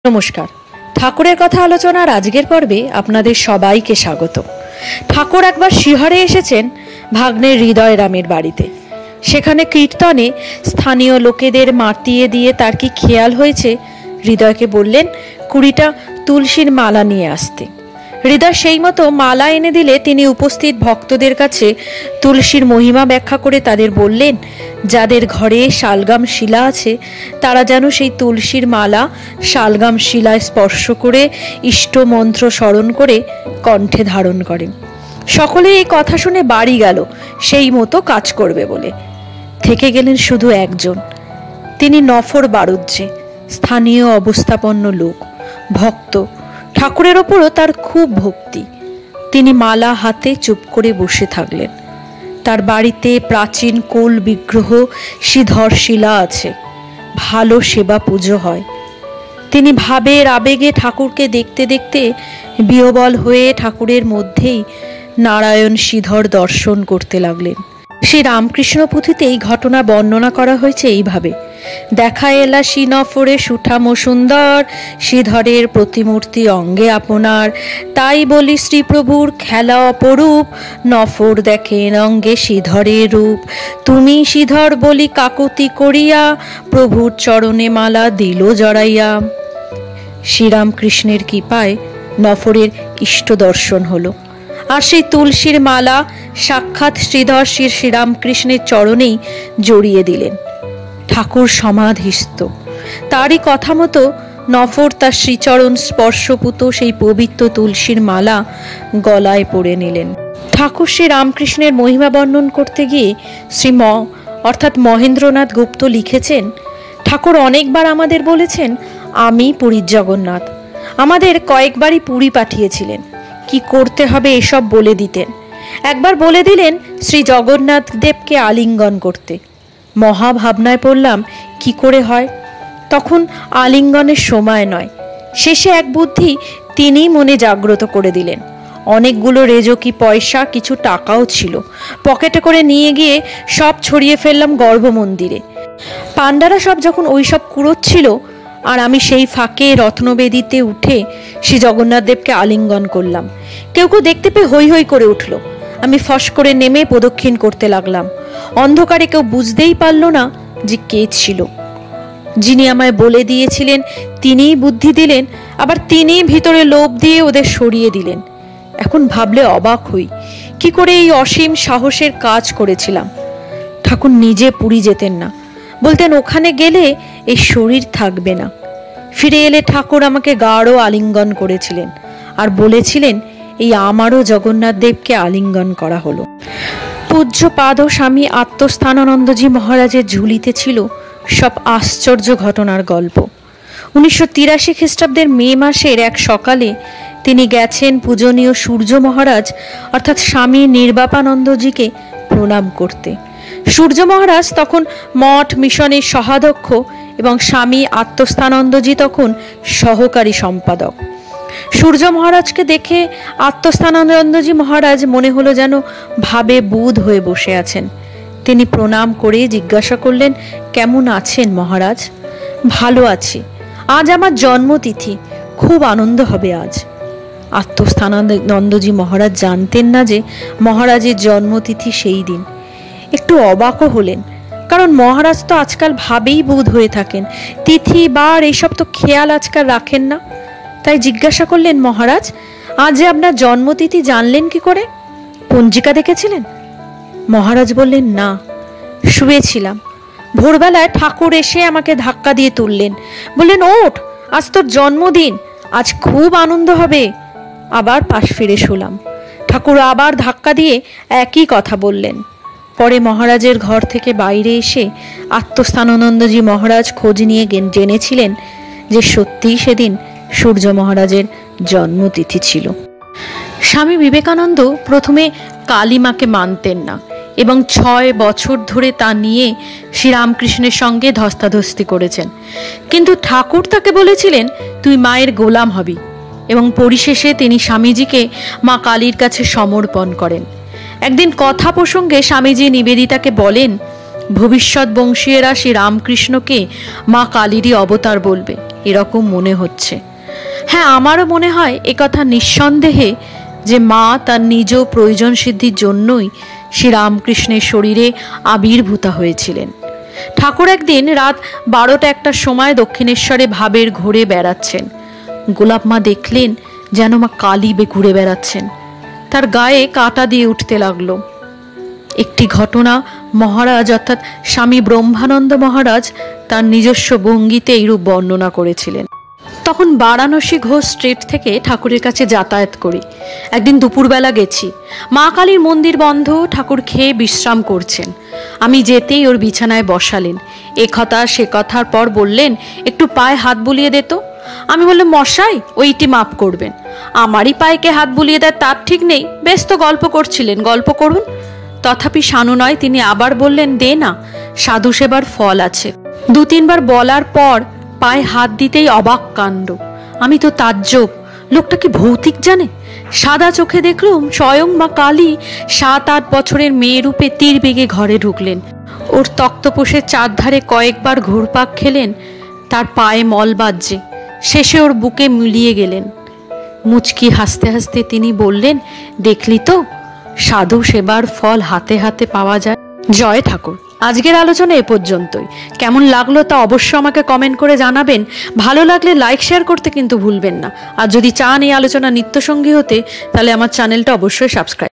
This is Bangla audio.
নমস্কার। ঠাকুরের কথা আলোচনার আজকের পর্বে আপনাদের সবাইকে স্বাগত। ঠাকুর একবার শিহরে এসেছেন ভাগ্নের হৃদয়রামের বাড়িতে। সেখানে কীর্তনে স্থানীয় লোকেদের মাতিয়ে দিয়ে তার কি খেয়াল হয়েছে, হৃদয়কে বললেন 20টা তুলসীর মালা নিয়ে আসতে। হৃদয় সেই মতো মালা এনে দিলে তিনি উপস্থিত ভক্তদের কাছে তুলসীর মহিমা ব্যাখ্যা করে তাদের বললেন, যাদের ঘরে শালগাম শিলা আছে তারা যেন সেই তুলসীর মালা শালগাম শিলায় স্পর্শ করে ইষ্ট মন্ত্র স্মরণ করে কণ্ঠে ধারণ করেন। সকলে এই কথা শুনে বাড়ি গেল সেই মতো কাজ করবে বলে। থেকে গেলেন শুধু একজন, তিনি নফর বারুজ্জে, স্থানীয় অবস্থাপন্ন লোক, ভক্ত। ঠাকুরের ওপরও তার খুব ভক্তি। তিনি মালা হাতে চুপ করে বসে থাকলেন। তার বাড়িতে প্রাচীন কোল বিগ্রহ শ্রীধর শিলা আছে, ভালো সেবা পুজো হয়। তিনি ভাবের আবেগে ঠাকুরকে দেখতে দেখতে বিহ্বল হয়ে ঠাকুরের মধ্যেই নারায়ণ শ্রীধর দর্শন করতে লাগলেন। শ্রী রামকৃষ্ণ পুঁথিতে এই ঘটনা বর্ণনা করা হয়েছে এইভাবে: দেখা এলা শ্রীনফরে সুঠাম সুন্দর, শ্রীধরের প্রতিমূর্তি অঙ্গে আপনার, তাই বলি শ্রীপ্রভুর খেলা অপরূপ, নফর দেখেন অঙ্গে শ্রীধরের রূপ, তুমি শ্রীধর বলি কাকুতি করিয়া, প্রভুর চরণে মালা দিল জড়াইয়া। শ্রীরামকৃষ্ণের কৃপায় নফরের ইষ্ট দর্শন হলো, আর সেই তুলসীর মালা সাক্ষাৎ শ্রীধর শ্রীরামকৃষ্ণের চরণেই জড়িয়ে দিলেন। ঠাকুর সমাধিস্থ। তারই কথা মতো নফর তার শ্রীচরণ স্পর্শপুত সেই পবিত্র তুলসীর মালা গলায় পরে নিলেন। ঠাকুর শ্রী রামকৃষ্ণের মহিমা বর্ণন করতে গিয়ে অর্থাৎ মহেন্দ্রনাথ গুপ্ত লিখেছেন, ঠাকুর অনেকবার আমাদের বলেছেন আমি পুরীর জগন্নাথ। আমাদের কয়েকবারই পুরী পাঠিয়েছিলেন, কি করতে হবে এসব বলে দিতেন। একবার বলে দিলেন শ্রী জগন্নাথ দেবকে আলিঙ্গন করতে। মহাভাবনায় পড়লাম কি করে হয়। তখন আলিঙ্গনের সময় নয়। শেষে এক বুদ্ধি তিনি মনে জাগ্রত করে দিলেন। অনেকগুলো রেজকি পয়সা, কিছু টাকাও ছিল, পকেটে করে নিয়ে গিয়ে সব ছড়িয়ে ফেললাম গর্ভমন্দিরে। পান্ডারা সব যখন ওইসব কুড়োচ্ছিল, আর আমি সেই ফাঁকে রত্নবেদিতে উঠে শ্রী জগন্নাথ দেবকে আলিঙ্গন করলাম। কেউ কেউ দেখতে পেয়ে হৈ হৈ করে উঠল। আমি ফস করে নেমে প্রদক্ষিণ করতে লাগলাম। অন্ধকারে কেউ বুঝতেই পারল না যে কে ছিল। যিনি আমায় বলে দিয়েছিলেন তিনিই বুদ্ধি দিলেন, আবার তিনিই ভিতরে লোভ দিয়ে ওদের সরিয়ে দিলেন। এখন ভাবলে অবাক হই, কি করে এই অসীম সাহসের কাজ করেছিলাম। ঠাকুর নিজে পুরী যেতেন না, বলতেন ওখানে গেলে এই শরীর থাকবে না। ফিরে এলে ঠাকুর আমাকে গাঢ় আলিঙ্গন করেছিলেন আর বলেছিলেন এই আমারও জগন্নাথ দেবকে আলিঙ্গন করা হলো। পূজ্যপাদ স্বামী আত্মস্থানানন্দজি মহারাজের ঝুলিতে ছিল সব আশ্চর্য ঘটনার গল্প। 1983 খ্রিস্টাব্দের মে মাসের এক সকালে তিনি গেছেন পূজনীয় সূর্য মহারাজ অর্থাৎ স্বামী নির্বাপানন্দজিকে প্রণাম করতে। সূর্য মহারাজ তখন মঠ মিশনের সহাধ্যক্ষ এবং স্বামী আত্মস্থানন্দজি তখন সহকারী সম্পাদক। সূর্য মহারাজকে দেখে আত্মস্থানানন্দজি মহারাজ মনে হলো যেন ভাবে বুঁদ হয়ে বসে আছেন। তিনি প্রণাম করে জিজ্ঞাসা করলেন, কেমন আছেন মহারাজ? ভালো আছি, আজ আমার জন্মতিথি, খুব আনন্দ হবে আজ। আত্মস্থানানন্দজি মহারাজ জানতেন না যে মহারাজের জন্মতিথি সেই দিন। একটু অবাকও হলেন, কারণ মহারাজ তো আজকাল ভাবেই বুঁদ হয়ে থাকেন, তিথি বার এইসব তো খেয়াল আজকাল রাখেন না। তাই জিজ্ঞাসা করলেন, মহারাজ আজ যে আপনার জন্মতিথি জানলেন কি করে? পঞ্জিকা দেখেছিলেন? মহারাজ বললেন, না, শুয়েছিলাম। ভোরবেলায় ঠাকুর এসে আমাকে ধাক্কা দিয়ে তুললেন, বললেন ওঠ, আজ তোর জন্মদিন, আজ খুব আনন্দ হবে। আবার পাশ ফিরে শুলাম। ঠাকুর আবার ধাক্কা দিয়ে একই কথা বললেন। পরে মহারাজের ঘর থেকে বাইরে এসে আত্মস্থানানন্দজি মহারাজ খোঁজ নিয়ে জেনেছিলেন যে সত্যিই সেদিন সূর্য মহারাজের জন্মতিথি ছিল। স্বামী বিবেকানন্দ প্রথমে কালীমাকে মানতেন না এবং 6 বছর ধরে তা নিয়ে শ্রীরামকৃষ্ণের সঙ্গে ধস্তাধস্তি করেছেন। কিন্তু ঠাকুর তাকে বলেছিলেন তুই মায়ের গোলাম হবি, এবং পরিশেষে তিনি স্বামীজিকে মা কালীর কাছে সমর্পণ করেন। একদিন কথা প্রসঙ্গে স্বামীজি নিবেদিতাকে বলেন, ভবিষ্যৎ বংশীয়রা শ্রী রামকৃষ্ণকে মা কালীরই অবতার বলবে, এরকম মনে হচ্ছে। হ্যাঁ, আমারও মনে হয় একথা নিঃসন্দেহে যে মা তার নিজ প্রয়োজন সিদ্ধির জন্যই শ্রী রামকৃষ্ণের শরীরে আবির্ভূতা হয়েছিলেন। ঠাকুর একদিন রাত 12টা-1টার সময় দক্ষিণেশ্বরে ভাবের ঘুরে বেড়াচ্ছেন। গোলাপ মা দেখলেন যেন মা কালী ঘুরে বেড়াচ্ছেন। তার গায়ে কাঁটা দিয়ে উঠতে লাগলো। একটি ঘটনা মহারাজ অর্থাৎ স্বামী ব্রহ্মানন্দ মহারাজ তার নিজস্ব ভঙ্গিতে এইরূপ বর্ণনা করেছিলেন। তখন বারাণসী ঘোষ স্ট্রিট থেকে ঠাকুরের কাছে যাতায়াত করি। একদিন দুপুরবেলা গেছি। মা কালীর মন্দির বন্ধ, ঠাকুর খেয়ে বিশ্রাম করছেন। আমি যেতেই ওর বিছানায় বসালেন। এ কথা সে কথার পর বললেন, একটু পায়ে হাত বুলিয়ে দে তো। আমি বললাম, মশাই ওইটি মাপ করবেন, আমারই পায়েকে হাত বুলিয়ে দেয় তার ঠিক নেই, বেশ তো গল্প করছিলেন, গল্প করুন। তথাপি শানু নয়, তিনি আবার বললেন, দে না, সাধু সেবার ফল আছে। 2-3বার বলার পর পায়ে হাত দিতেই অবাক কাণ্ড। আমি তো তাজ্জব, লোকটা কি ভৌতিক জানে। সাদা চোখে দেখলুম স্বয়ং মা কালী 7-8 বছরের মেয়ে রূপে তীর বেগে ঘরে ঢুকলেন। ওর তক্তপোষের চারধারে কয়েকবার ঘুরপাক খেলেন, তার পায়ে মল বাজছে, শেষে ওর বুকে মিলিয়ে গেলেন। মুচকি হাসতে হাসতে তিনি বললেন, দেখলি তো, সাধু সেবার ফল হাতে হাতে পাওয়া যায়। জয় ঠাকুর। আজকের আলোচনা এ পর্যন্তই। কেমন লাগলো তা অবশ্য আমাকে কমেন্ট করে জানাবেন। ভালো লাগলে লাইক শেয়ার করতে কিন্তু ভুলবেন না। আর যদি চান এই আলোচনা নিত্যসঙ্গী হতে, তাহলে আমার চ্যানেলটা অবশ্যই সাবস্ক্রাইব